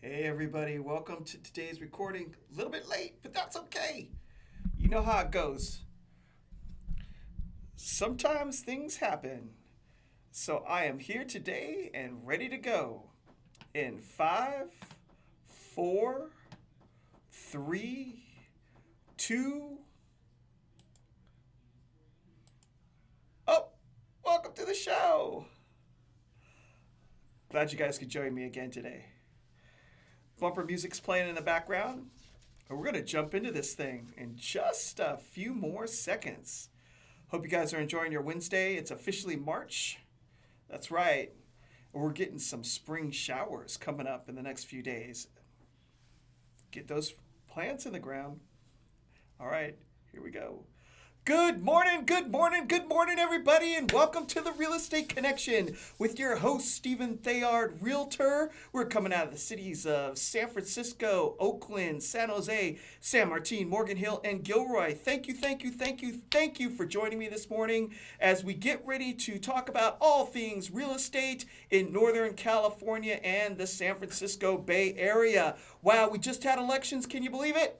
Hey everybody, welcome to today's recording. A little bit late, but that's okay. You know how it goes. Sometimes things happen. So I am here today and ready to go. In five, four, three, two. Oh, welcome to the show. Glad you guys could join me again today. Bumper music's playing in the background. And we're going to jump into this thing in just a few more seconds. Hope you guys are enjoying your Wednesday. It's officially March. That's right. We're getting some spring showers coming up in the next few days. Get those plants in the ground. All right, here we go. Good morning, good morning, good morning, everybody, and welcome to the Real Estate Connection with your host, Stephen Thayard, Realtor. We're coming out of the cities of San Francisco, Oakland, San Jose, San Martin, Morgan Hill, and Gilroy. Thank you for joining me this morning as we get ready to talk about all things real estate in Northern California and the San Francisco Bay Area. Wow, we just had elections. Can you believe it?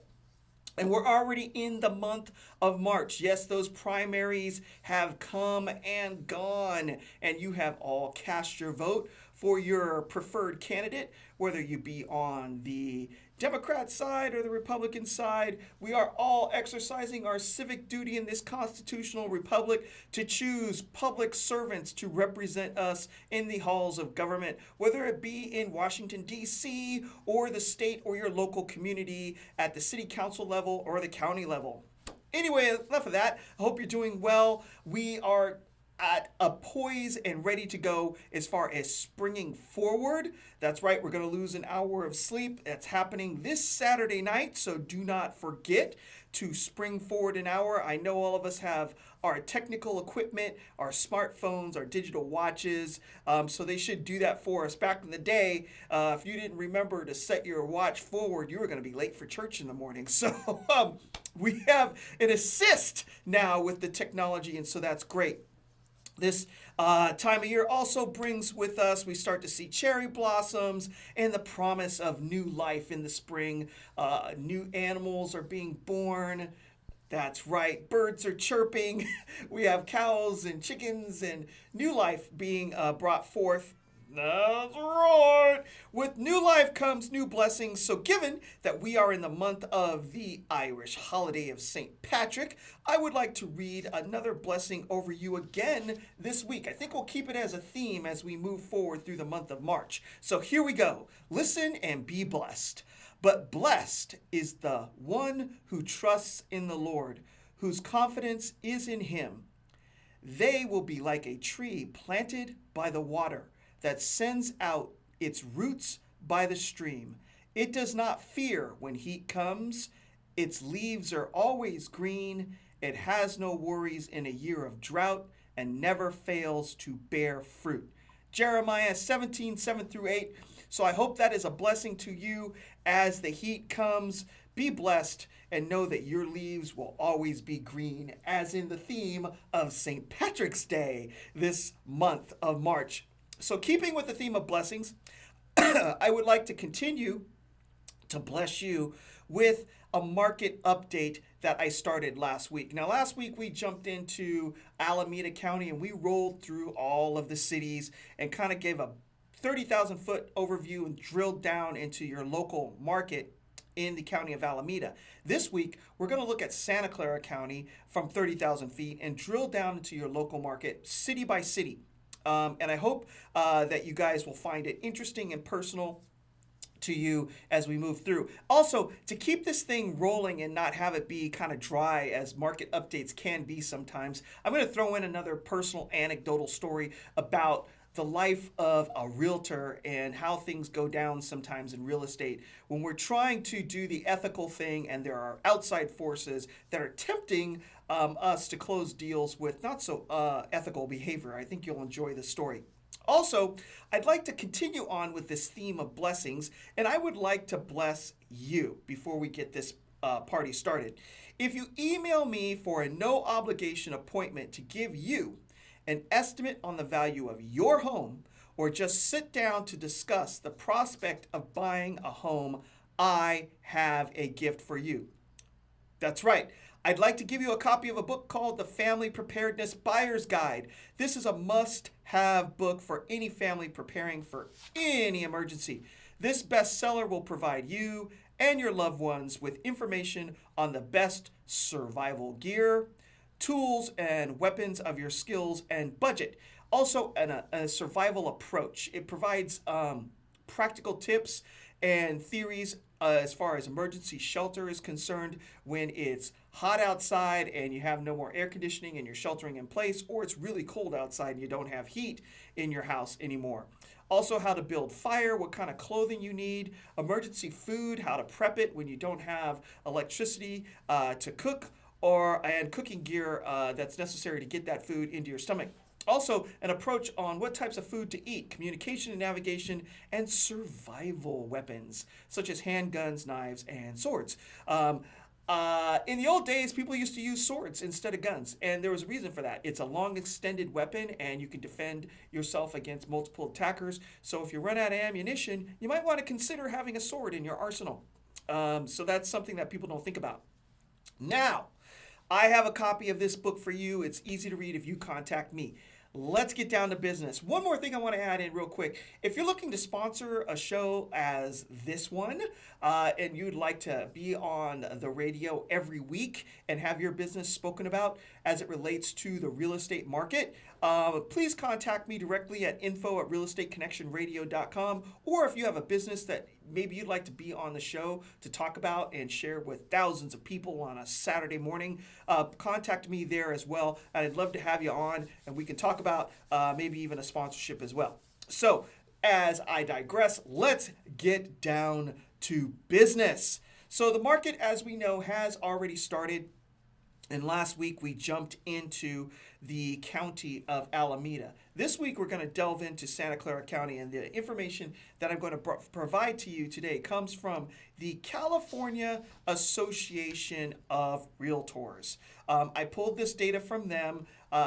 And we're already in the month of March. Yes, those primaries have come and gone, and you have all cast your vote for your preferred candidate, whether you be on the Democrat side or the Republican side. We are all exercising our civic duty in this constitutional republic to choose public servants to represent us in the halls of government, whether it be in Washington, D.C., or the state or your local community at the city council level or the county level. Anyway, enough of that. I hope you're doing well. We are at a poise and ready to go as far as springing forward. That's right, we're going to lose an hour of sleep. That's happening this Saturday night, so do not forget to spring forward an hour. I know all of us have our technical equipment, our smartphones, our digital watches, so they should do that for us. Back in the day, if you didn't remember to set your watch forward, you were going to be late for church in the morning. So we have an assist now with the technology, and so that's great. This time of year also brings with us, we start to see cherry blossoms and the promise of new life in the spring. New animals are being born. That's right, birds are chirping. We have cows and chickens and new life being brought forth. That's right. With new life comes new blessings. So, given that we are in the month of the Irish holiday of St. Patrick, I would like to read another blessing over you again this week. I think we'll keep it as a theme as we move forward through the month of March. So, here we go. Listen and be blessed. But blessed is the one who trusts in the Lord, whose confidence is in him. They will be like a tree planted by the water that sends out its roots by the stream. It does not fear when heat comes. Its leaves are always green. It has no worries in a year of drought and never fails to bear fruit. Jeremiah 17, 7 through 8. So I hope that is a blessing to you as the heat comes. Be blessed and know that your leaves will always be green, as in the theme of St. Patrick's Day this month of March. So keeping with the theme of blessings, I would like to continue to bless you with a market update that I started last week. Now, last week we jumped into Alameda County and we rolled through all of the cities and kind of gave a 30,000 foot overview and drilled down into your local market in the county of Alameda. This week, we're going to look at Santa Clara County from 30,000 feet and drill down into your local market city by city. And I hope that you guys will find it interesting and personal to you as we move through. Also, to keep this thing rolling and not have it be kind of dry as market updates can be sometimes, I'm going to throw in another personal anecdotal story about the life of a realtor and how things go down sometimes in real estate when we're trying to do the ethical thing and there are outside forces that are tempting us to close deals with not so ethical behavior. I think you'll enjoy this story. Also, I'd like to continue on with this theme of blessings, and I would like to bless you before we get this party started. If you email me for a no obligation appointment to give you an estimate on the value of your home or just sit down to discuss the prospect of buying a home, I have a gift for you. That's right. I'd like to give you a copy of a book called The Family Preparedness Buyer's Guide. This is a must-have book for any family preparing for any emergency. This bestseller will provide you and your loved ones with information on the best survival gear, tools and weapons of your skills and budget. Also, a survival approach. It provides practical tips and theories as far as emergency shelter is concerned when it's hot outside and you have no more air conditioning and you're sheltering in place, or it's really cold outside and you don't have heat in your house anymore. Also, how to build fire, what kind of clothing you need, emergency food, how to prep it when you don't have electricity to cook, and cooking gear that's necessary to get that food into your stomach. Also, an approach on what types of food to eat, communication and navigation, and survival weapons, such as handguns, knives, and swords. In the old days, people used to use swords instead of guns, and there was a reason for that. It's a long, extended weapon, and you can defend yourself against multiple attackers. So if you run out of ammunition, you might want to consider having a sword in your arsenal. So that's something that people don't think about. Now, I have a copy of this book for you. It's easy to read if you contact me. Let's get down to business. One more thing I want to add in real quick. If you're looking to sponsor a show as this one, and you'd like to be on the radio every week and have your business spoken about as it relates to the real estate market, please contact me directly at info@realestateconnectionradio.com. Or if you have a business that maybe you'd like to be on the show to talk about and share with thousands of people on a Saturday morning, contact me there as well. And I'd love to have you on, and we can talk about maybe even a sponsorship as well. So as I digress, let's get down to business. So the market, as we know, has already started. And last week we jumped into the county of Alameda. This week we're going to delve into Santa Clara County, and the information that I'm going to provide to you today comes from the California Association of Realtors. I pulled this data from them.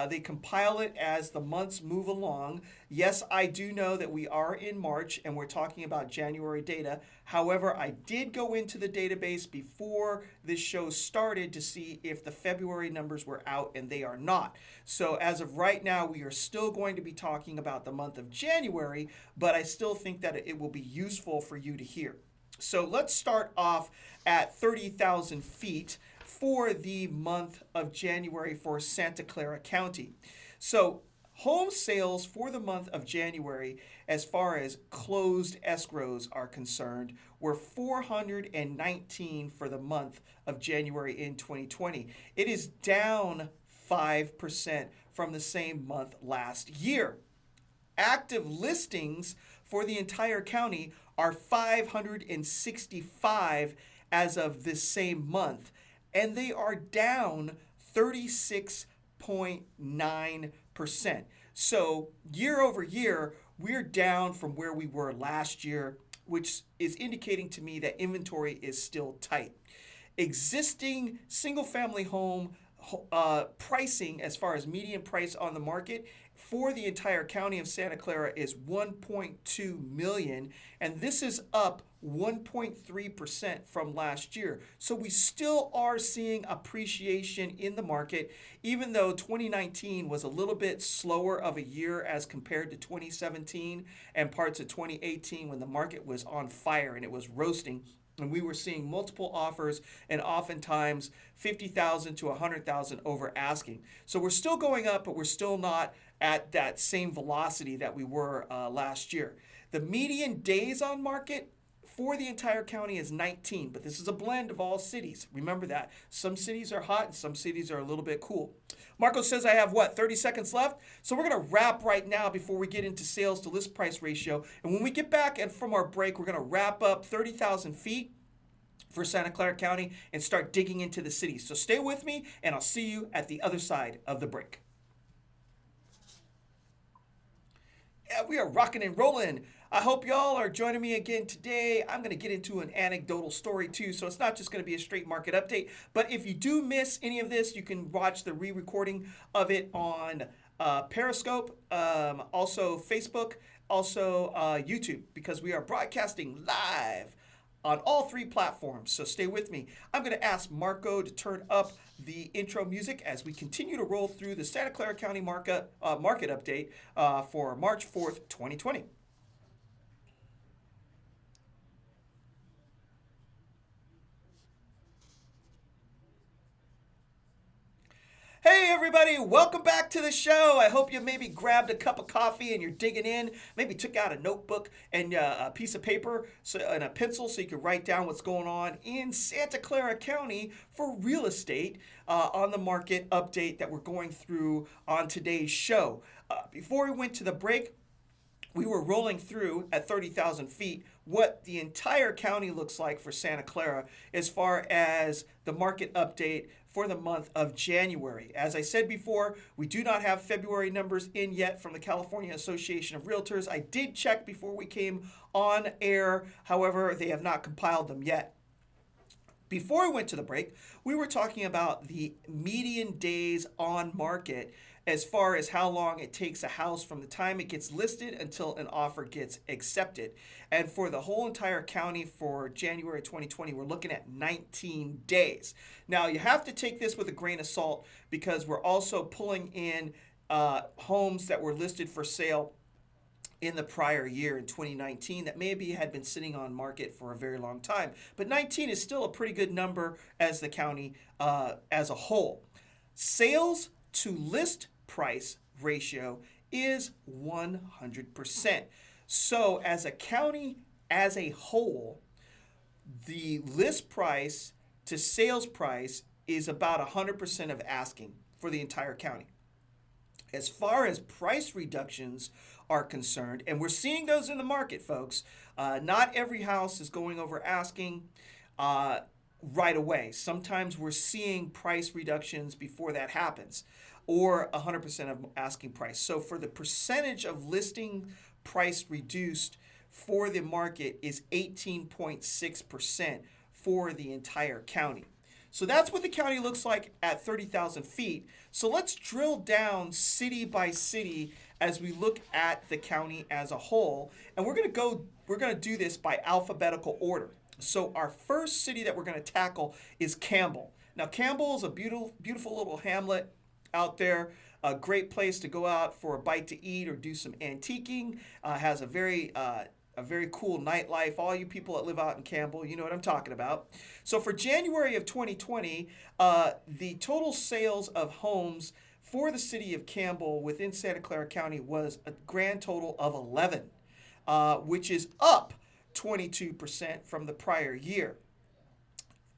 They compile it as the months move along. Yes, I do know that we are in March and we're talking about January data. However, I did go into the database before this show started to see if the February numbers were out, and they are not. So as of right now, we are still going to be talking about the month of January, but I still think that it will be useful for you to hear. So let's start off at 30,000 feet for the month of January for Santa Clara County. So home sales for the month of January, as far as closed escrows are concerned, were 419 for the month of January in 2020. It is down 5% from the same month last year. Active listings for the entire county are 565 as of this same month, and they are down 36.9%. So year over year, we're down from where we were last year, which is indicating to me that inventory is still tight. Existing single-family home pricing, as far as median price on the market for the entire county of Santa Clara, is $1.2 million, and this is up 1.3% from last year. So we still are seeing appreciation in the market, even though 2019 was a little bit slower of a year as compared to 2017 and parts of 2018, when the market was on fire and it was roasting. And we were seeing multiple offers, and oftentimes 50,000 to 100,000 over asking. So we're still going up, but we're still not at that same velocity that we were last year. The median days on market for the entire county is 19, but this is a blend of all cities. Remember that. Some cities are hot and some cities are a little bit cool. Marco says I have, 30 seconds left? So we're going to wrap right now before we get into sales to list price ratio. And when we get back and from our break, we're going to wrap up 30,000 feet for Santa Clara County and start digging into the cities. So stay with me, and I'll see you at the other side of the break. Yeah, we are rocking and rolling. I hope y'all are joining me again today. I'm going to get into an anecdotal story too, so it's not just going to be a straight market update. But if you do miss any of this, you can watch the re-recording of it on Periscope, also Facebook, also YouTube, because we are broadcasting live on all three platforms. So stay with me. I'm going to ask Marco to turn up the intro music as we continue to roll through the Santa Clara County market update for March 4th, 2020. Hey everybody, welcome back to the show. I hope you maybe grabbed a cup of coffee and you're digging in. Maybe took out a notebook and a piece of paper and a pencil so you could write down what's going on in Santa Clara County for real estate on the market update that we're going through on today's show. Before we went to the break, we were rolling through at 30,000 feet what the entire county looks like for Santa Clara as far as the market update for the month of January. As I said before, we do not have February numbers in yet from the California Association of Realtors. I did check before we came on air. However, they have not compiled them yet. Before we went to the break, we were talking about the median days on market as far as how long it takes a house from the time it gets listed until an offer gets accepted. And for the whole entire county for January 2020, we're looking at 19 days. Now, you have to take this with a grain of salt because we're also pulling in homes that were listed for sale in the prior year in 2019 that maybe had been sitting on market for a very long time. But 19 is still a pretty good number as the county as a whole. Sales to list price ratio is 100%. So as a county as a whole, the list price to sales price is about 100% of asking for the entire county. As far as price reductions are concerned, and we're seeing those in the market, folks, not every house is going over asking right away. Sometimes we're seeing price reductions before that happens, or 100% of asking price. So for the percentage of listing price reduced for the market is 18.6% for the entire county. So that's what the county looks like at 30,000 feet. So let's drill down city by city as we look at the county as a whole. And we're going to do this by alphabetical order. So our first city that we're going to tackle is Campbell. Now, Campbell is a beautiful little hamlet out there. A great place to go out for a bite to eat or do some antiquing. Has a very cool nightlife. All you people that live out in Campbell, you know what I'm talking about. So for January of 2020, the total sales of homes for the city of Campbell within Santa Clara County was a grand total of 11, which is up 22% from the prior year.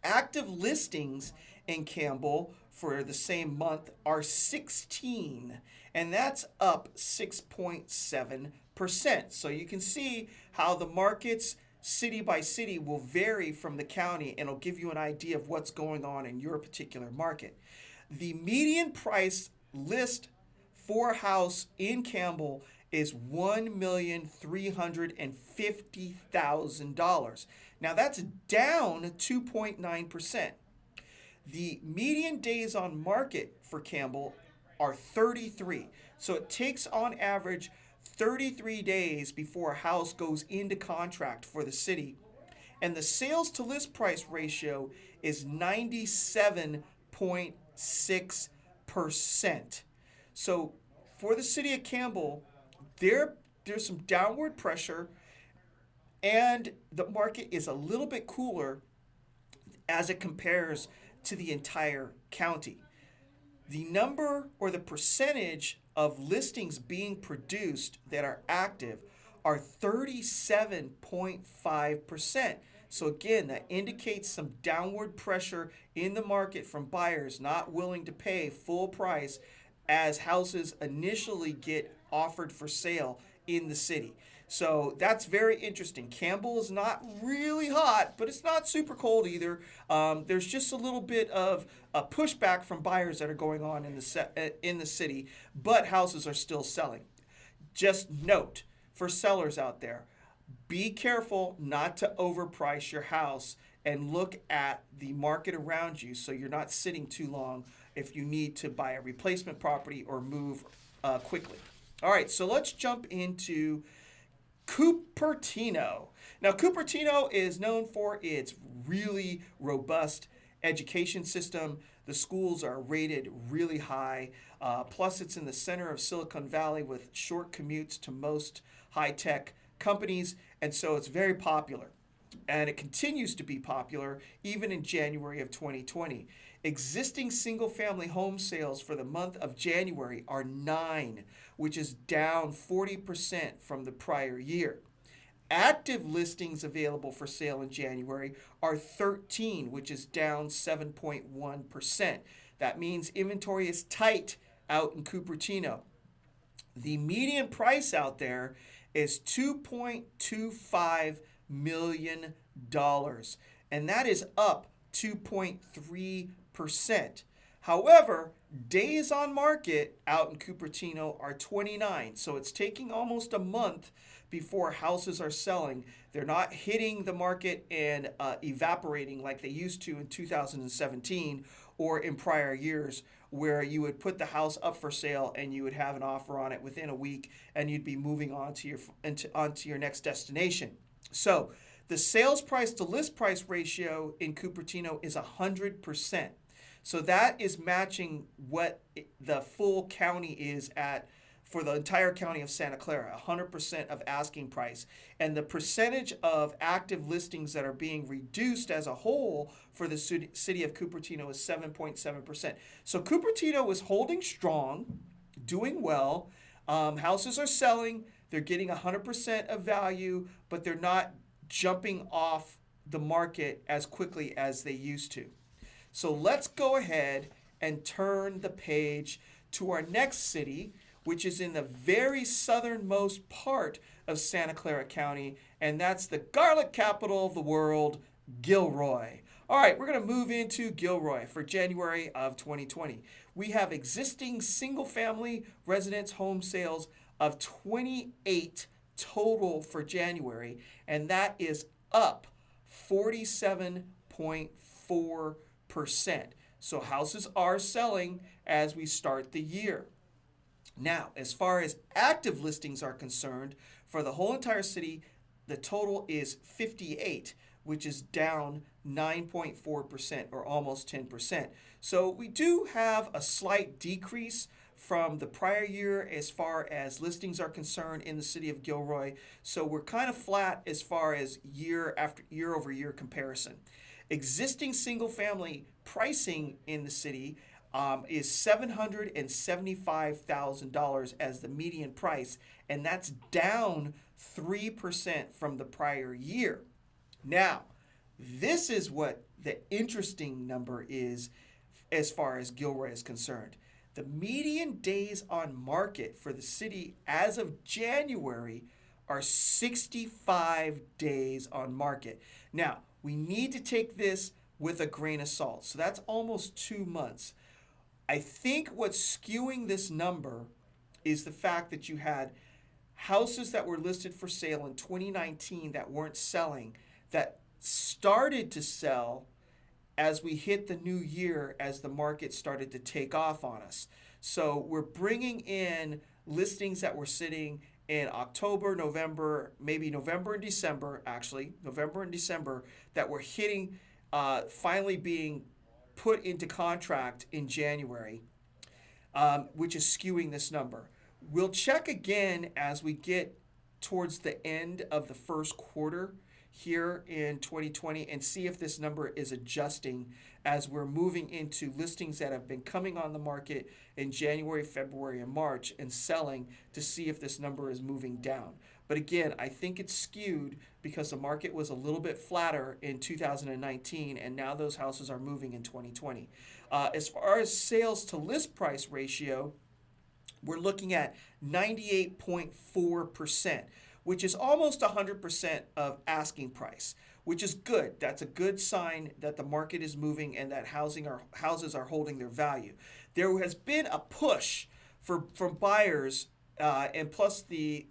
Active listings in Campbell for the same month are 16, and that's up 6.7%. So you can see how the markets city by city will vary from the county, and it'll give you an idea of what's going on in your particular market. The median price list for a house in Campbell is $1,350,000. Now that's down 2.9%. The median days on market for Campbell are 33. So it takes on average 33 days before a house goes into contract for the city. And the sales to list price ratio is 97.6%. So for the city of Campbell, there's some downward pressure, and the market is a little bit cooler as it compares to the entire county. The number or the percentage of listings being produced that are active are 37.5%. So again, that indicates some downward pressure in the market from buyers not willing to pay full price as houses initially get offered for sale in the city. So that's very interesting. Campbell is not really hot, but it's not super cold either. There's just a little bit of a pushback from buyers that are going on in the city, but houses are still selling. Just note for sellers out there, be careful not to overprice your house and look at the market around you so you're not sitting too long if you need to buy a replacement property or move quickly. All right, so let's jump into Cupertino. Now, Cupertino is known for its really robust education system. The schools are rated really high. Plus, it's in the center of Silicon Valley with short commutes to most high tech companies, and so it's very popular. And it continues to be popular even in January of 2020. Existing single family home sales for the month of January are 9, which is down 40% from the prior year. Active listings available for sale in January are 13, which is down 7.1%. That means inventory is tight out in Cupertino. The median price out there is $2.25 million, and that is up 2.3%. However, days on market out in Cupertino are 29, so it's taking almost a month before houses are selling. They're not hitting the market and evaporating like they used to in 2017 or in prior years, where you would put the house up for sale and you would have an offer on it within a week and you'd be moving on to your next destination. So the sales price to list price ratio in Cupertino is 100%. So that is matching what the full county is at for the entire county of Santa Clara, 100% of asking price. And the percentage of active listings that are being reduced as a whole for the city of Cupertino is 7.7%. So Cupertino is holding strong, doing well. Houses are selling. They're getting 100% of value, but they're not jumping off the market as quickly as they used to. So let's go ahead and turn the page to our next city, which is in the very southernmost part of Santa Clara County, and that's the garlic capital of the world, Gilroy. All right, we're going to move into Gilroy for January of 2020. We have existing single-family residence home sales of 28 total for January, and that is up 47.4%. So houses are selling as we start the year. Now, as far as active listings are concerned, for the whole entire city, the total is 58, which is down 9.4% or almost 10%. So we do have a slight decrease from the prior year as far as listings are concerned in the city of Gilroy. So we're kind of flat as far as year over year comparison. Existing single family pricing in the city is $775,000 as the median price, and that's down 3% from the prior year. Now, this is what the interesting number is as far as Gilroy is concerned. The median days on market for the city as of January are 65 days on market. Now, we need to take this with a grain of salt. So that's almost 2 months. I think what's skewing this number is the fact that you had houses that were listed for sale in 2019 that weren't selling, that started to sell as we hit the new year, as the market started to take off on us. So we're bringing in listings that were sitting in October, November, maybe November and December, that were hitting, finally being put into contract in January, which is skewing this number. We'll check again as we get towards the end of the first quarter here in 2020 and see if this number is adjusting as we're moving into listings that have been coming on the market in January, February, and March and selling, to see if this number is moving down. But again, I think it's skewed because the market was a little bit flatter in 2019, and now those houses are moving in 2020. As far as sales to list price ratio, we're looking at 98.4%, which is almost 100% of asking price, which is good. That's a good sign that the market is moving and that houses are holding their value. There has been a push from buyers, and plus the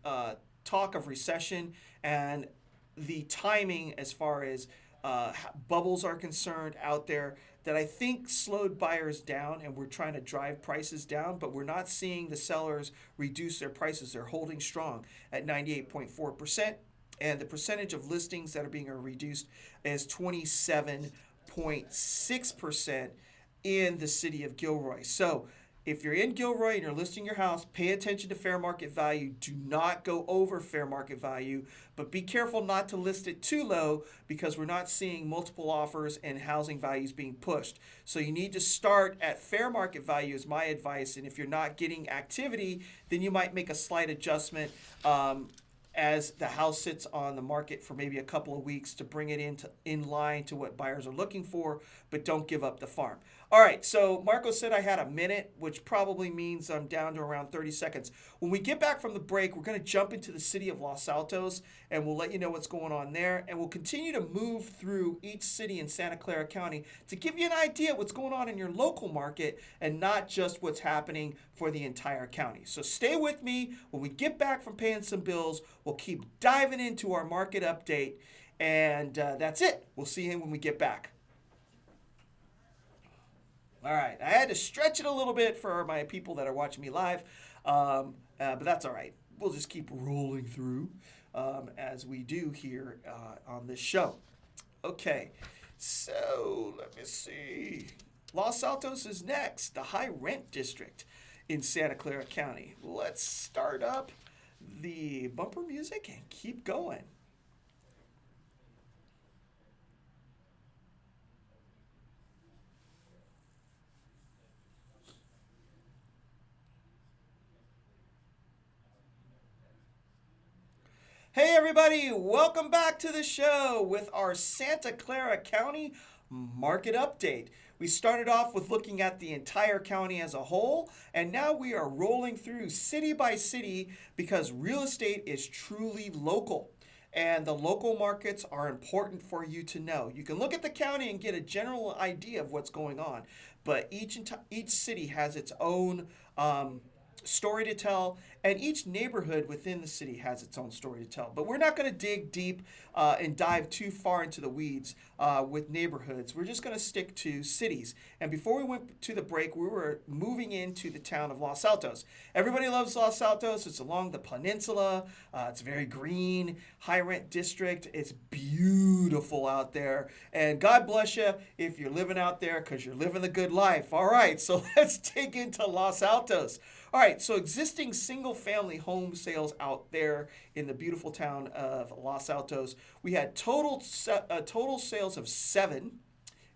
talk of recession and the timing as far as bubbles are concerned out there that I think slowed buyers down, and we're trying to drive prices down, but we're not seeing the sellers reduce their prices. They're holding strong at 98.4%, and the percentage of listings that are being reduced is 27.6% in the city of Gilroy. So if you're in Gilroy and you're listing your house, pay attention to fair market value. Do not go over fair market value, but be careful not to list it too low because we're not seeing multiple offers and housing values being pushed. So you need to start at fair market value is my advice. And if you're not getting activity, then you might make a slight adjustment as the house sits on the market for maybe a couple of weeks to bring it in line to what buyers are looking for, but don't give up the farm. All right, so Marco said I had a minute, which probably means I'm down to around 30 seconds. When we get back from the break, we're going to jump into the city of Los Altos, and we'll let you know what's going on there. And we'll continue to move through each city in Santa Clara County to give you an idea of what's going on in your local market and not just what's happening for the entire county. So stay with me. When we get back from paying some bills, we'll keep diving into our market update. And that's it. We'll see you when we get back. All right, I had to stretch it a little bit for my people that are watching me live, but that's all right. We'll just keep rolling through as we do here on this show. Okay, so let me see. Los Altos is next, the high rent district in Santa Clara County. Let's start up the bumper music and keep going. Hey everybody, welcome back to the show with our Santa Clara County market update. We started off with looking at the entire county as a whole, and now we are rolling through city by city because real estate is truly local. And the local markets are important for you to know. You can look at the county and get a general idea of what's going on, but each city has its own story to tell, and each neighborhood within the city has its own story to tell. But we're not going to dig deep and dive too far into the weeds with neighborhoods. We're just going to stick to cities. And before we went to the break, we were moving into the town of Los Altos. Everybody loves Los Altos. It's along the peninsula. It's very green, high rent district. It's beautiful out there. And God bless you if you're living out there because you're living the good life. All right, so let's dig into Los Altos. All right, so existing single-family home sales out there in the beautiful town of Los Altos. We had total sales of 7,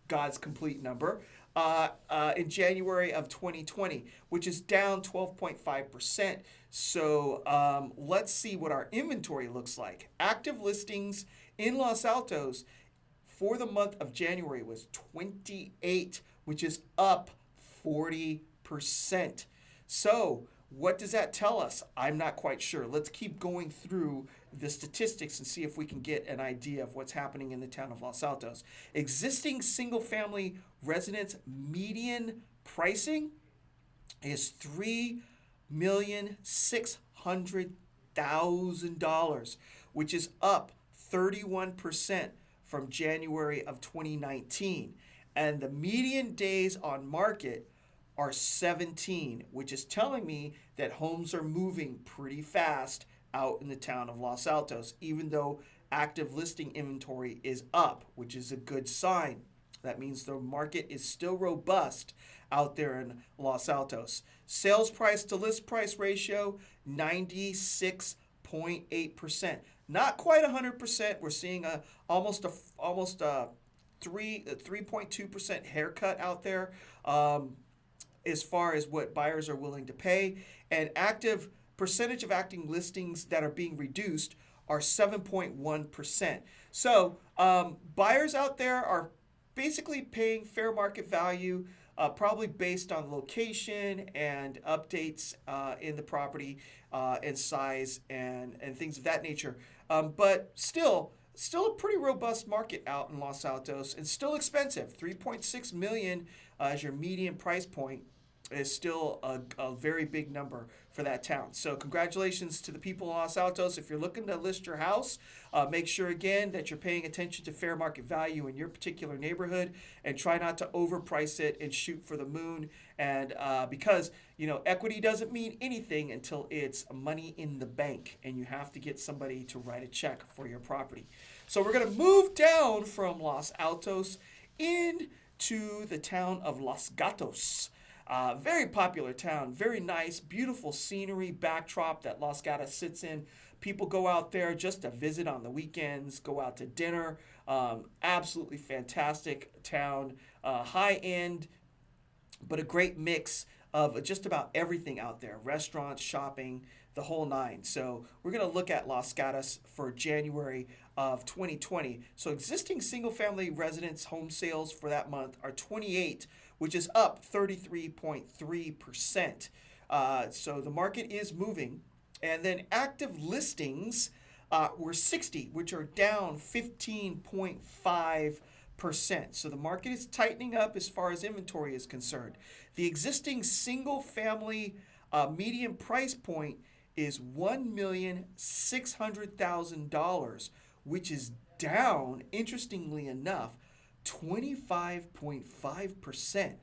God's complete number, in January of 2020, which is down 12.5%. So let's see what our inventory looks like. Active listings in Los Altos for the month of January was 28, which is up 40%. So what does that tell us? I'm not quite sure. Let's keep going through the statistics and see if we can get an idea of what's happening in the town of Los Altos. Existing single-family residence median pricing is $3,600,000, which is up 31% from January of 2019. And the median days on market are 17, which is telling me that homes are moving pretty fast out in the town of Los Altos, even though active listing inventory is up, which is a good sign. That means the market is still robust out there in Los Altos. Sales price to list price ratio, 96.8%. Not quite 100%. We're seeing almost a 3.2% haircut out there. As far as what buyers are willing to pay, and percentage of active listings that are being reduced are 7.1%. So buyers out there are basically paying fair market value, probably based on location and updates in the property and size and things of that nature. But still a pretty robust market out in Los Altos, and still expensive. $3.6 million is your median price point. is still a very big number for that town. So congratulations to the people in Los Altos. If you're looking to list your house, make sure again that you're paying attention to fair market value in your particular neighborhood, and try not to overprice it and shoot for the moon. And because equity doesn't mean anything until it's money in the bank, and you have to get somebody to write a check for your property. So we're going to move down from Los Altos into the town of Los Gatos. Very popular town, very nice, beautiful scenery backdrop that Los Gatos sits in. People go out there just to visit on the weekends, go out to dinner. Absolutely fantastic town, high end, but a great mix of just about everything out there: restaurants, shopping, the whole nine. So we're going to look at Los Gatos for January of 2020. So existing single-family residence home sales for that month are 28, which is up 33.3%. So the market is moving. And then active listings were 60, which are down 15.5%. So the market is tightening up as far as inventory is concerned. The existing single-family median price point is $1,600,000, which is down, interestingly enough, 25.5%.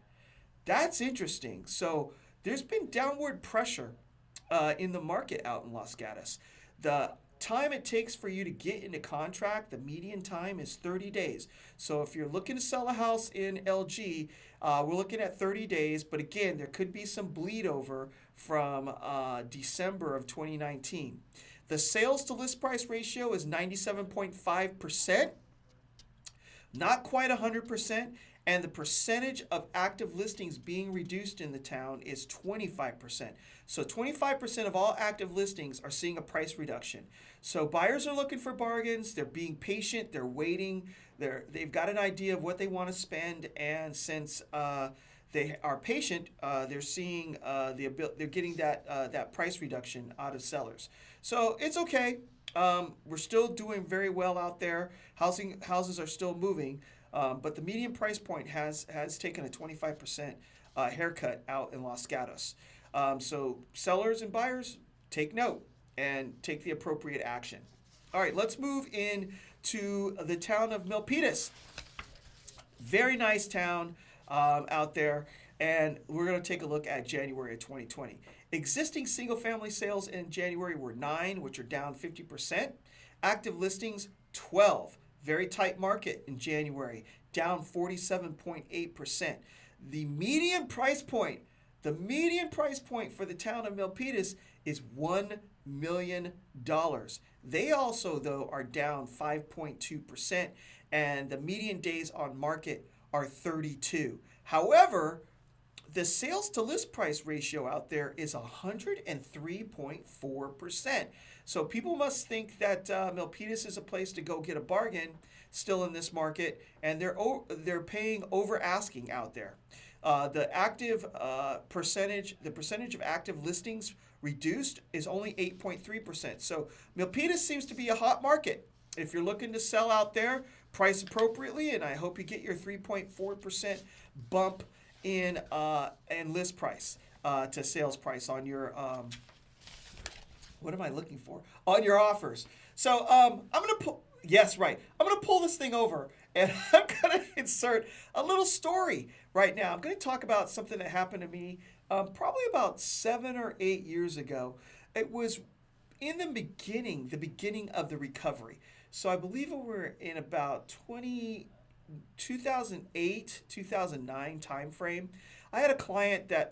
That's interesting. So there's been downward pressure in the market out in Los Gatos. The time it takes for you to get into contract, the median time is 30 days. So if you're looking to sell a house in LG, we're looking at 30 days. But again, there could be some bleed over from December of 2019. The sales to list price ratio is 97.5%, not quite 100%. And the percentage of active listings being reduced in the town is 25%. So 25% of all active listings are seeing a price reduction. So buyers are looking for bargains. They're being patient. They're waiting. They've got an idea of what they want to spend. And since they are patient, they're seeing they're getting that price reduction out of sellers. So it's okay. We're still doing very well out there. Houses are still moving. But the median price point has taken a 25% haircut out in Los Gatos. So sellers and buyers, take note and take the appropriate action. All right, let's move in to the town of Milpitas. Very nice town out there. And we're going to take a look at January of 2020. Existing single-family sales in January were 9, which are down 50%. Active listings, 12. Very tight market in January, down 47.8%. The median price point for the town of Milpitas is $1 million. They also, though, are down 5.2%, and the median days on market are 32. However, the sales to list price ratio out there is 103.4%. So people must think that Milpitas is a place to go get a bargain still in this market, and they're paying over asking out there. The percentage of active listings reduced is only 8.3%. So Milpitas seems to be a hot market. If you're looking to sell out there, price appropriately, and I hope you get your 3.4% bump in list price to sales price on your what am I looking for? On your offers. So I'm gonna pull. Yes, right. I'm gonna pull this thing over, and I'm gonna insert a little story right now. I'm gonna talk about something that happened to me probably about 7 or 8 years ago. It was in the beginning of the recovery. So I believe we were in about 2008, 2009 timeframe. I had a client that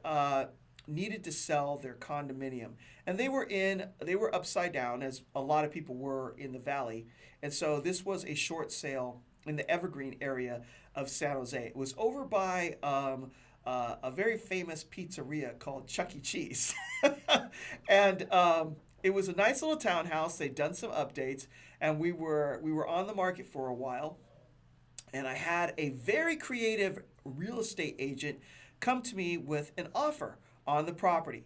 needed to sell their condominium, and they were upside down, as a lot of people were in the valley. And so this was a short sale in the Evergreen area of San Jose. It was over by a very famous pizzeria called Chuck E. Cheese. And it was a nice little townhouse. They'd done some updates, and we were on the market for a while. And I had a very creative real estate agent come to me with an offer on the property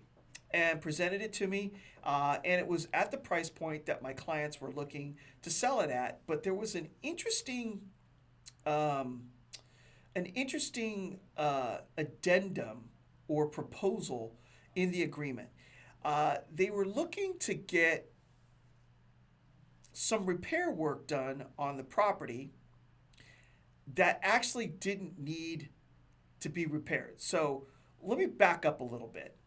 and presented it to me. And it was at the price point that my clients were looking to sell it at. But there was an interesting addendum or proposal in the agreement. They were looking to get some repair work done on the property that actually didn't need to be repaired. So let me back up a little bit.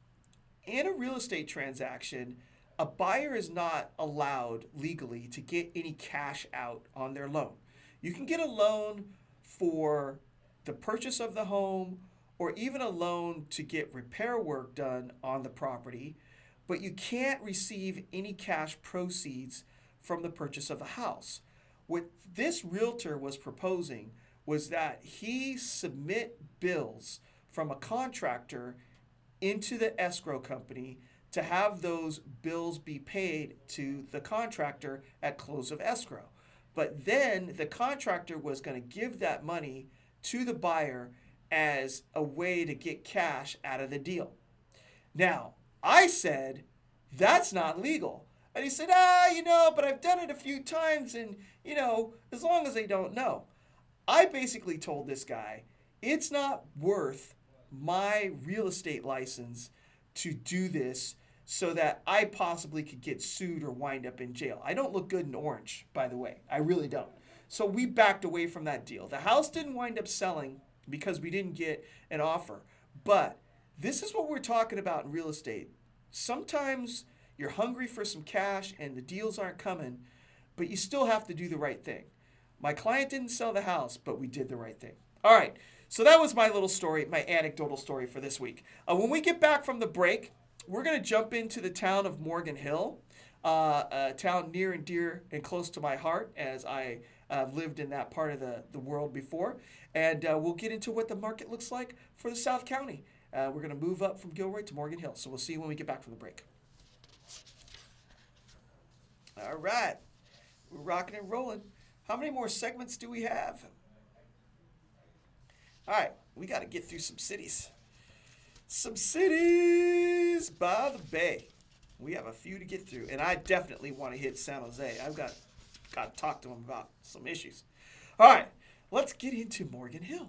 In a real estate transaction, a buyer is not allowed legally to get any cash out on their loan. You can get a loan for the purchase of the home or even a loan to get repair work done on the property, but you can't receive any cash proceeds from the purchase of the house. What this realtor was proposing was that he submit bills from a contractor into the escrow company to have those bills be paid to the contractor at close of escrow. But then the contractor was going to give that money to the buyer as a way to get cash out of the deal. Now, I said, that's not legal. And he said, but I've done it a few times and, as long as they don't know. I basically told this guy, it's not worth my real estate license to do this so that I possibly could get sued or wind up in jail. I don't look good in orange, by the way. I really don't. So we backed away from that deal. The house didn't wind up selling because we didn't get an offer. But this is what we're talking about in real estate. Sometimes you're hungry for some cash and the deals aren't coming, but you still have to do the right thing. My client didn't sell the house, but we did the right thing. All right, so that was my little story, my anecdotal story for this week. When we get back from the break, we're going to jump into the town of Morgan Hill, a town near and dear and close to my heart as I have lived in that part of the world before. And we'll get into what the market looks like for the South County. We're going to move up from Gilroy to Morgan Hill. So we'll see you when we get back from the break. All right, we're rocking and rolling. How many more segments do we have? All right, we got to get through some cities. Some cities by the bay. We have a few to get through, and I definitely want to hit San Jose. I've got to talk to them about some issues. All right, let's get into Morgan Hill.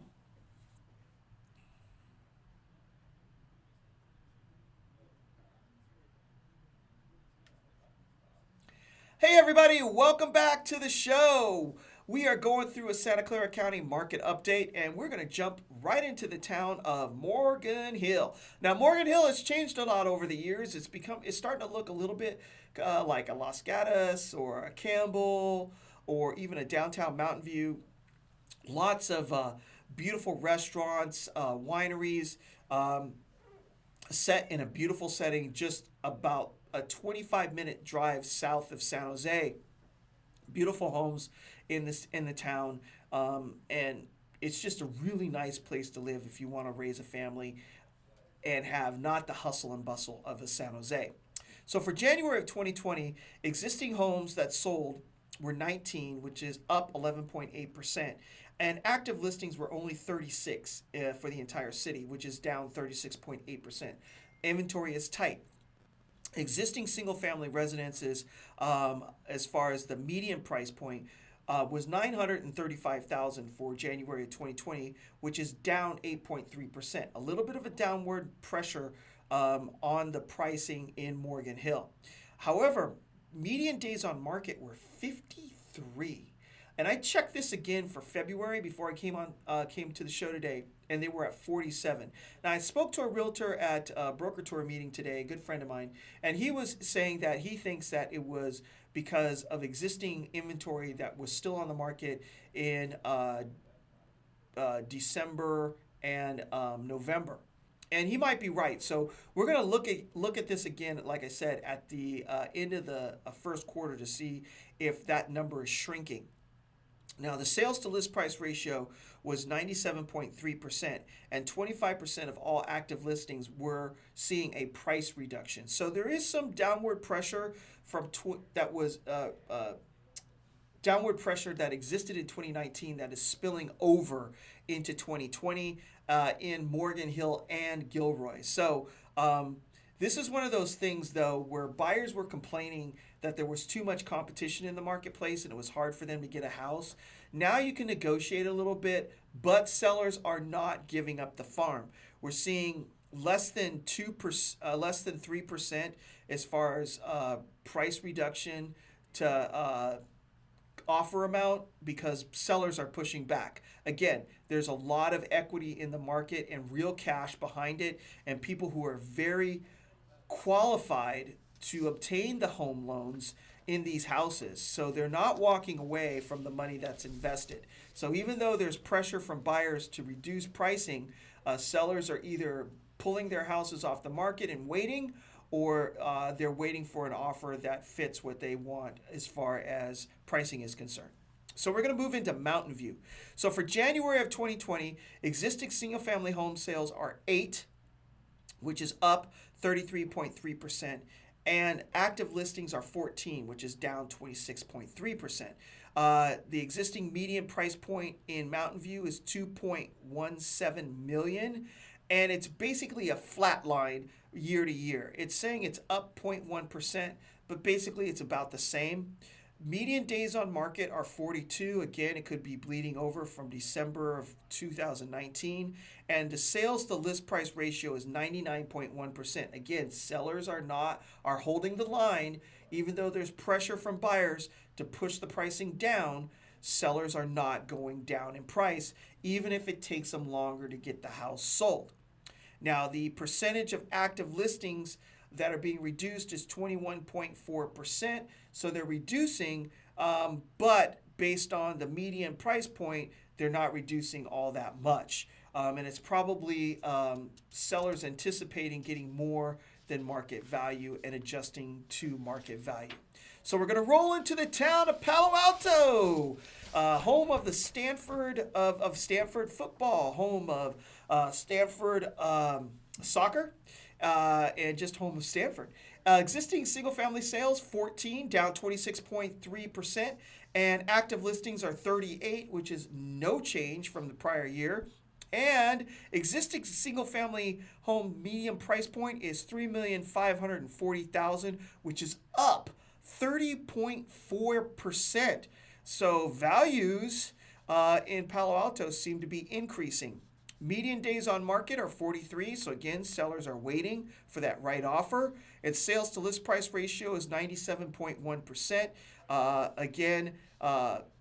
Hey everybody, welcome back to the show. We are going through a Santa Clara County market update, and we're going to jump right into the town of Morgan Hill. Now, Morgan Hill has changed a lot over the years. It's starting to look a little bit like a Los Gatos or a Campbell or even a downtown Mountain View. Lots of beautiful restaurants, wineries, set in a beautiful setting just about a 25-minute drive south of San Jose. Beautiful homes in the town, and it's just a really nice place to live if you want to raise a family and have not the hustle and bustle of a San Jose. So for January of 2020, existing homes that sold were 19, which is up 11.8%, and active listings were only 36 for the entire city, which is down 36.8%. Inventory is tight. Existing single-family residences, as far as the median price point, was $935,000 for January of 2020, which is down 8.3%. A little bit of a downward pressure on the pricing in Morgan Hill. However, median days on market were 53. And I checked this again for February before I came to the show today, and they were at 47. Now, I spoke to a realtor at a broker tour meeting today, a good friend of mine, and he was saying that he thinks that it was because of existing inventory that was still on the market in December and November. And he might be right. So we're going to look at this again, like I said, at the end of the first quarter to see if that number is shrinking. Now, the sales to list price ratio was 97.3%, and 25% of all active listings were seeing a price reduction. So there is some downward pressure downward pressure that existed in 2019 that is spilling over into 2020 in Morgan Hill and Gilroy. So this is one of those things, though, where buyers were complaining that there was too much competition in the marketplace and it was hard for them to get a house. Now you can negotiate a little bit, but sellers are not giving up the farm. We're seeing less than 2%, less than 3% as far as price reduction to offer amount because sellers are pushing back. Again, there's a lot of equity in the market and real cash behind it, and people who are very qualified to obtain the home loans in these houses. So they're not walking away from the money that's invested. So even though there's pressure from buyers to reduce pricing, sellers are either pulling their houses off the market and waiting, or they're waiting for an offer that fits what they want as far as pricing is concerned. So we're going to move into Mountain View. So for January of 2020, existing single-family home sales are 8, which is up 33.3%, and active listings are 14, which is down 26.3%. The existing median price point in Mountain View is 2.17 million, and it's basically a flat line year to year. It's saying it's up 0.1%, but basically it's about the same. Median days on market are 42. Again, it could be bleeding over from December of 2019. And the sales to list price ratio is 99.1%. Again, sellers are holding the line, even though there's pressure from buyers to push the pricing down. Sellers are not going down in price, even if it takes them longer to get the house sold. Now, the percentage of active listings that are being reduced is 21.4%. So they're reducing, but based on the median price point, they're not reducing all that much. And it's probably sellers anticipating getting more than market value and adjusting to market value. So we're going to roll into the town of Palo Alto, home of the Stanford of Stanford football, home of Stanford soccer, and just home of Stanford. Existing single-family sales, 14, down 26.3%, and active listings are 38, which is no change from the prior year. And existing single-family home median price point is $3,540,000, which is up 30.4%. So values in Palo Alto seem to be increasing. Median days on market are 43, so again, sellers are waiting for that right offer. And sales to list price ratio is 97.1%. Again,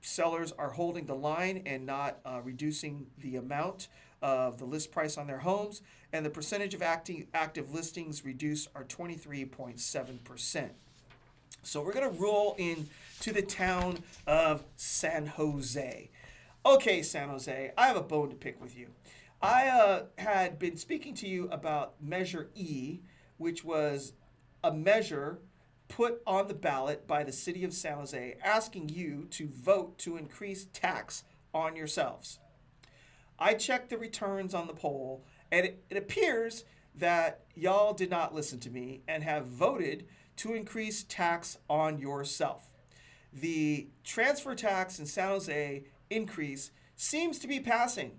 sellers are holding the line and not reducing the amount of the list price on their homes. And the percentage of active listings reduced are 23.7%. So we're going to roll into the town of San Jose. Okay, San Jose, I have a bone to pick with you. I had been speaking to you about Measure E, which was a measure put on the ballot by the city of San Jose asking you to vote to increase tax on yourselves. I checked the returns on the poll, and it appears that y'all did not listen to me and have voted to increase tax on yourself. The transfer tax in San Jose increase seems to be passing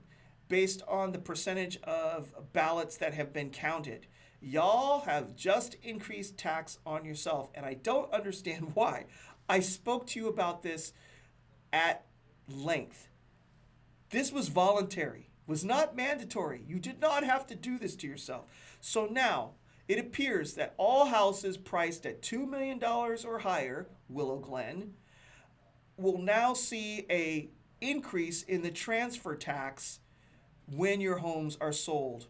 based on the percentage of ballots that have been counted. Y'all have just increased tax on yourself, and I don't understand why. I spoke to you about this at length. This was voluntary, was not mandatory. You did not have to do this to yourself. So now, it appears that all houses priced at $2 million or higher, Willow Glen, will now see a increase in the transfer tax when your homes are sold.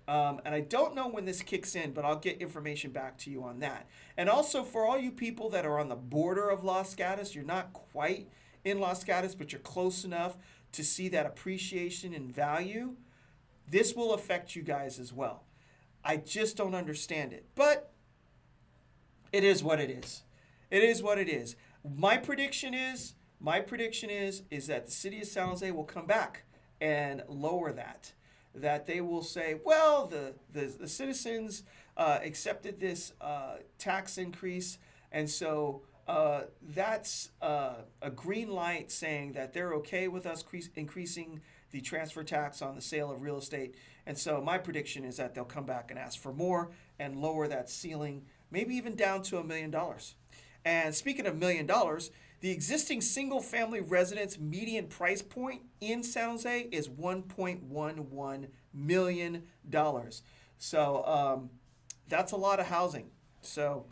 And I don't know when this kicks in, but I'll get information back to you on that. And also for all you people that are on the border of Los Gatos, you're not quite in Los Gatos, but you're close enough to see that appreciation in value, this will affect you guys as well. I just don't understand it. But it is what it is. It is what it is. My prediction is that the city of San Jose will come back and lower that they will say, well, the citizens accepted this tax increase, and so that's a green light saying that they're okay with us increasing the transfer tax on the sale of real estate. And so my prediction is that they'll come back and ask for more and lower that ceiling, maybe even down to $1 million. And speaking of $1 million, the existing single-family residence median price point in San Jose is $1.11 million. So that's a lot of housing. So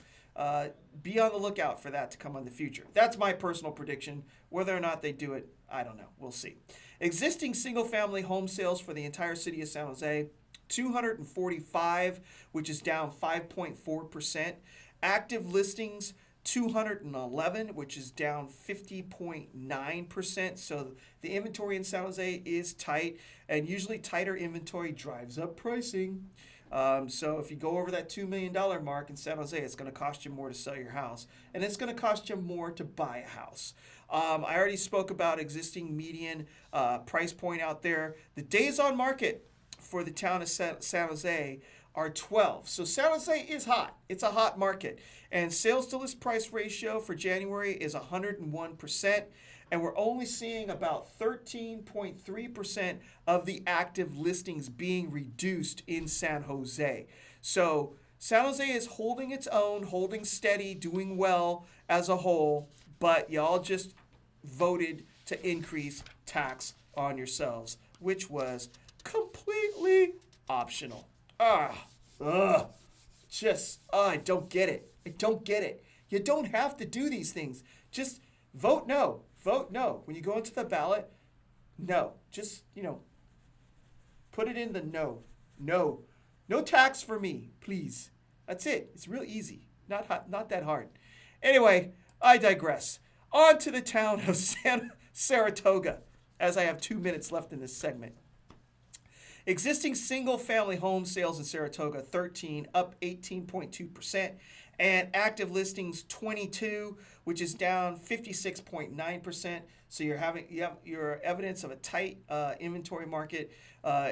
be on the lookout for that to come in the future. That's my personal prediction. Whether or not they do it, I don't know. We'll see. Existing single family home sales for the entire city of San Jose, 245, which is down 5.4%. Active listings, 211, which is down 50.9%. So the inventory in San Jose is tight, and usually tighter inventory drives up pricing. So if you go over that $2 million mark in San Jose, it's going to cost you more to sell your house, and it's going to cost you more to buy a house. I already spoke about existing median price point out there. The days on market for the town of San Jose are 12. So San Jose is hot. It's a hot market. And sales to list price ratio for January is 101%. And we're only seeing about 13.3% of the active listings being reduced in San Jose. So San Jose is holding its own, holding steady, doing well as a whole, but y'all just voted to increase tax on yourselves, which was completely optional. I don't get it. I don't get it. You don't have to do these things. Just vote no. Vote no. When you go into the ballot, no. Just, put it in the no. No. No tax for me, please. That's it. It's real easy. Not that hard. Anyway, I digress. On to the town of Saratoga, as I have 2 minutes left in this segment. Existing single-family home sales in Saratoga, 13, up 18.2%. And active listings, 22, which is down 56.9%. So you have your evidence of a tight inventory market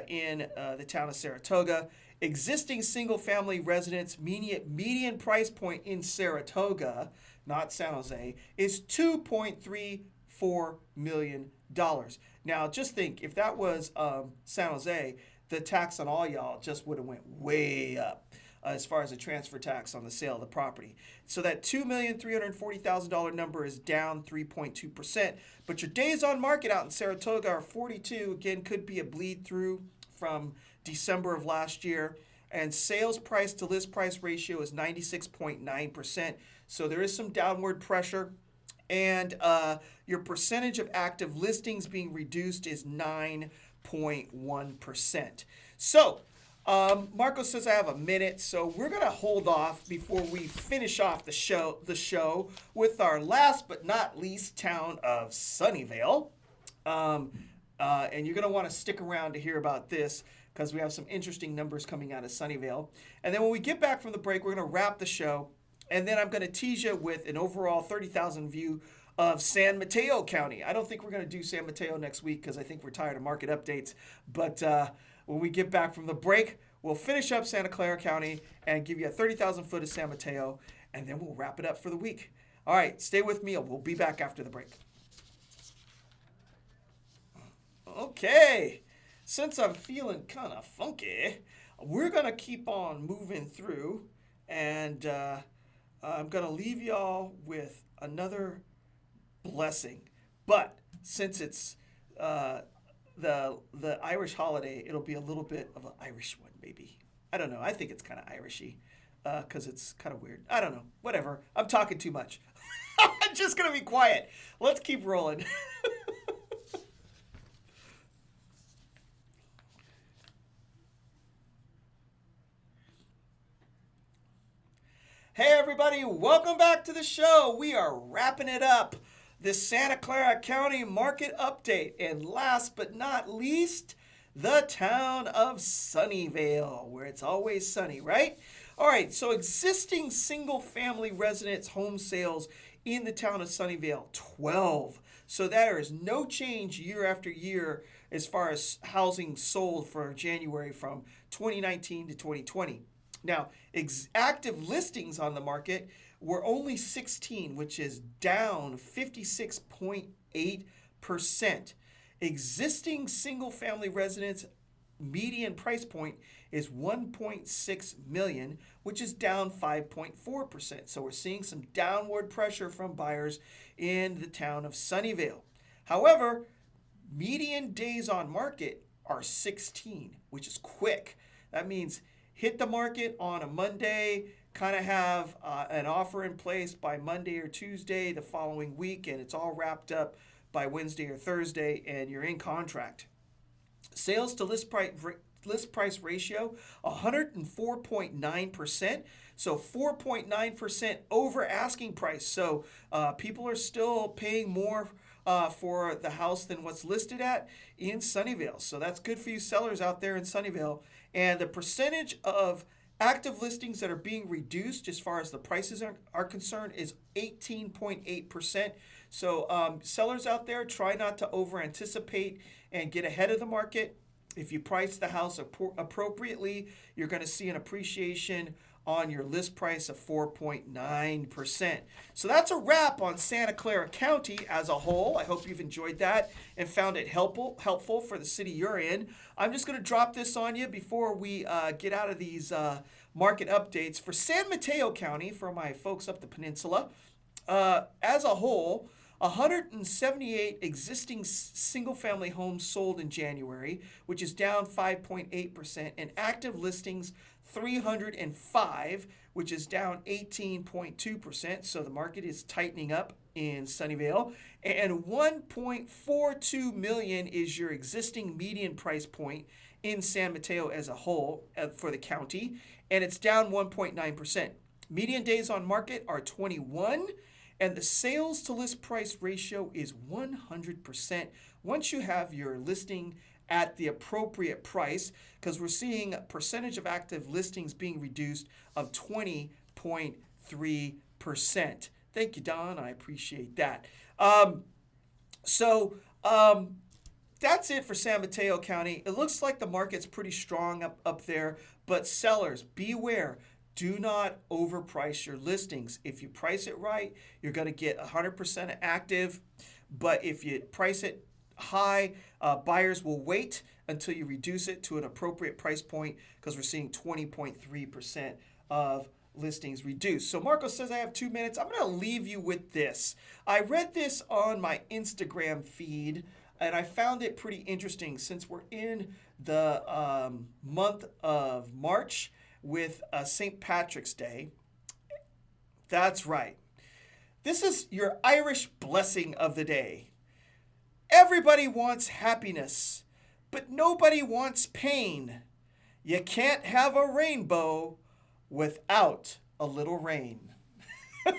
in the town of Saratoga. Existing single-family residents median price point in Saratoga, not San Jose, is $2.34 million. Now, just think, if that was San Jose, the tax on all y'all just would have went way up as far as the transfer tax on the sale of the property. So that $2,340,000 number is down 3.2%. But your days on market out in Saratoga are 42. Again, could be a bleed through from December of last year. And sales price to list price ratio is 96.9%. So there is some downward pressure. And your percentage of active listings being reduced is 9.1%. So Marco says I have a minute, so we're going to hold off before we finish off the show with our last but not least town of Sunnyvale. And you're going to want to stick around to hear about this because we have some interesting numbers coming out of Sunnyvale. And then when we get back from the break, we're going to wrap the show. And then I'm going to tease you with an overall 30,000 view of San Mateo County. I don't think we're going to do San Mateo next week because I think we're tired of market updates. But when we get back from the break, we'll finish up Santa Clara County and give you a 30,000 foot of San Mateo, and then we'll wrap it up for the week. All right, stay with me. We'll be back after the break. Okay, since I'm feeling kind of funky, we're going to keep on moving through, and I'm going to leave y'all with another blessing. But since it's the Irish holiday, it'll be a little bit of an Irish one, maybe. I don't know. I think it's kind of Irishy because it's kind of weird. I don't know. Whatever. I'm talking too much. I'm just going to be quiet. Let's keep rolling. Hey, everybody. Welcome back to the show. We are wrapping it up. The Santa Clara County Market Update. And last but not least, the town of Sunnyvale, where it's always sunny, right? All right, so existing single-family residence home sales in the town of Sunnyvale, 12. So there is no change year after year as far as housing sold for January from 2019 to 2020. Now, active listings on the market were only 16, which is down 56.8%. Existing single-family residence median price point is $1.6 million, which is down 5.4%. So we're seeing some downward pressure from buyers in the town of Sunnyvale. However, median days on market are 16, which is quick. That means hit the market on a Monday, kind of have an offer in place by Monday or Tuesday the following week, and it's all wrapped up by Wednesday or Thursday, and you're in contract. Sales to list price ratio, 104.9%. So 4.9% over asking price. So people are still paying more for the house than what's listed at in Sunnyvale. So that's good for you sellers out there in Sunnyvale. And the percentage of active listings that are being reduced as far as the prices are concerned is 18.8%. So sellers out there, try not to over anticipate and get ahead of the market. If you price the house appropriately, you're going to see an appreciation on your list price of 4.9%. So that's a wrap on Santa Clara County as a whole. I hope you've enjoyed that and found it helpful for the city you're in. I'm just going to drop this on you before we get out of these market updates. For San Mateo County, for my folks up the peninsula, as a whole, 178 existing single-family homes sold in January, which is down 5.8%, and active listings 305, which is down 18.2%. So the market is tightening up in Sunnyvale. And 1.42 million is your existing median price point in San Mateo as a whole for the county, and it's down 1.9%. Median days on market are 21. And the sales to list price ratio is 100% once you have your listing at the appropriate price, because we're seeing a percentage of active listings being reduced of 20.3%. Thank you, Don. I appreciate that. That's it for San Mateo County. It looks like the market's pretty strong up there, but sellers, beware. Do not overprice your listings. If you price it right, you're going to get 100% active. But if you price it high, buyers will wait until you reduce it to an appropriate price point, because we're seeing 20.3% of listings reduced. So Marco says I have 2 minutes. I'm going to leave you with this. I read this on my Instagram feed, and I found it pretty interesting since we're in the month of March with St. Patrick's Day. That's right. This is your Irish blessing of the day. Everybody wants happiness, but nobody wants pain. You can't have a rainbow without a little rain.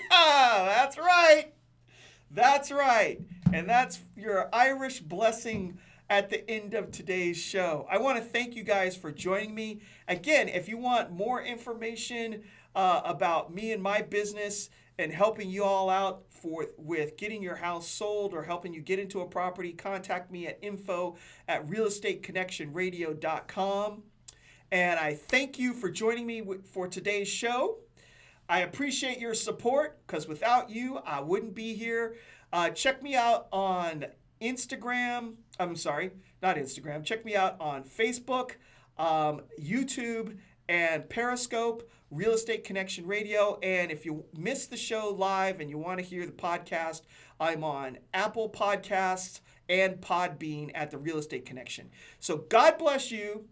That's right. That's right. And that's your Irish blessing at the end of today's show. I want to thank you guys for joining me. Again, if you want more information about me and my business and helping you all out with getting your house sold or helping you get into a property, contact me at info@realestateconnectionradio.com. And I thank you for joining me for today's show. I appreciate your support, because without you, I wouldn't be here. Check me out on Instagram. I'm sorry, not Instagram. Check me out on Facebook, YouTube, and Periscope, Real Estate Connection Radio. And if you missed the show live and you want to hear the podcast, I'm on Apple Podcasts and Podbean at the Real Estate Connection. So God bless you.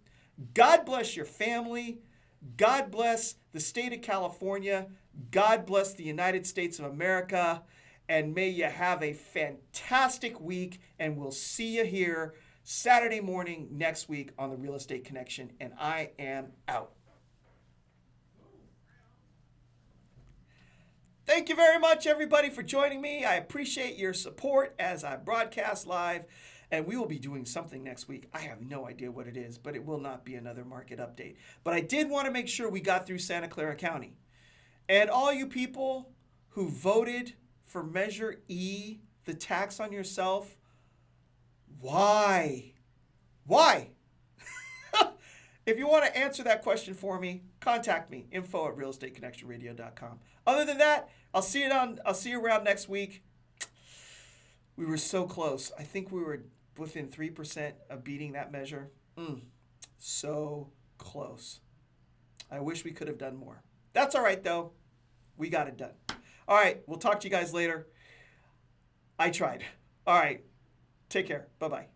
God bless your family. God bless the state of California. God bless the United States of America. And may you have a fantastic week, and we'll see you here Saturday morning next week on the Real Estate Connection. And I am out. Thank you very much, everybody, for joining me. I appreciate your support as I broadcast live, and we will be doing something next week. I have no idea what it is, but it will not be another market update. But I did want to make sure we got through Santa Clara County. And all you people who voted for Measure E, the tax on yourself, why? Why? If you want to answer that question for me, contact me, info@realestateconnectionradio.com. Other than that, I'll see you around next week. We were so close. I think we were within 3% of beating that measure. So close. I wish we could have done more. That's all right, though. We got it done. All right, we'll talk to you guys later. I tried. All right, take care. Bye-bye.